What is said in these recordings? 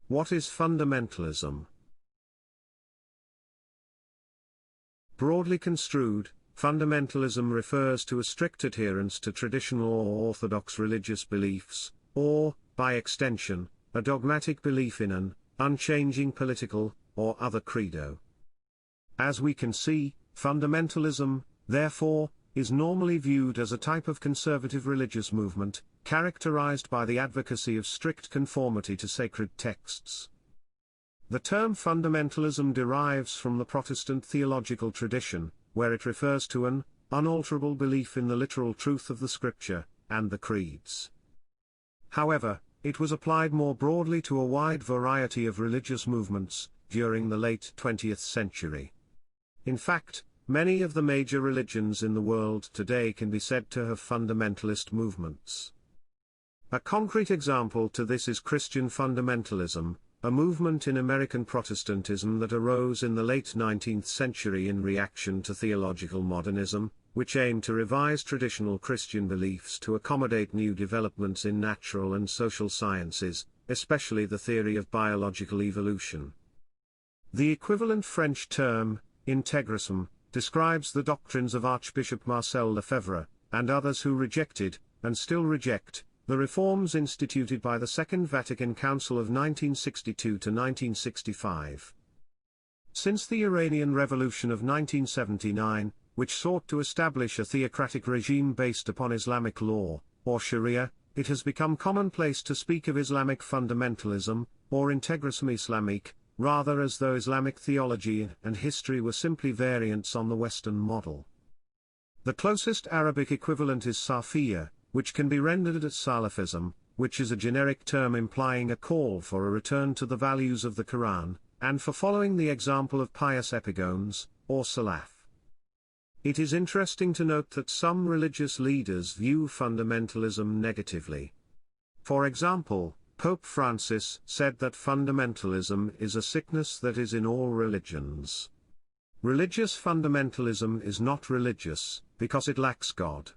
What is fundamentalism? Broadly construed, fundamentalism refers to a strict adherence to traditional or orthodox religious beliefs, or, by extension, a dogmatic belief in an unchanging political or other credo. As we can see, fundamentalism, therefore, is normally viewed as a type of conservative religious movement, characterized by the advocacy of strict conformity to sacred texts. The term fundamentalism derives from the Protestant theological tradition, where it refers to an unalterable belief in the literal truth of the Scripture and the creeds. However, it was applied more broadly to a wide variety of religious movements during the late 20th century. In fact, many of the major religions in the world today can be said to have fundamentalist movements. A concrete example to this is Christian fundamentalism, a movement in American Protestantism that arose in the late 19th century in reaction to theological modernism, which aimed to revise traditional Christian beliefs to accommodate new developments in natural and social sciences, especially the theory of biological evolution. The equivalent French term, intégrisme, describes the doctrines of Archbishop Marcel Lefebvre, and others who rejected, and still reject, the reforms instituted by the Second Vatican Council of 1962 to 1965. Since the Iranian Revolution of 1979, which sought to establish a theocratic regime based upon Islamic law, or Sharia, it has become commonplace to speak of Islamic fundamentalism, or intégrisme islamique, rather as though Islamic theology and history were simply variants on the Western model. The closest Arabic equivalent is Salafiyya, which can be rendered as Salafism, which is a generic term implying a call for a return to the values of the Quran, and for following the example of pious epigones, or Salaf. It is interesting to note that some religious leaders view fundamentalism negatively. For example, Pope Francis said that fundamentalism is a sickness that is in all religions. Religious fundamentalism is not religious, because it lacks God.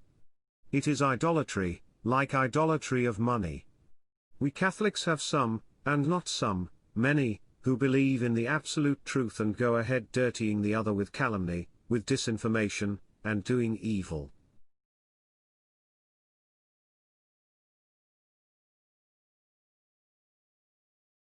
It is idolatry, like idolatry of money. We Catholics have some, and not some, many, who believe in the absolute truth and go ahead dirtying the other with calumny, with disinformation, and doing evil.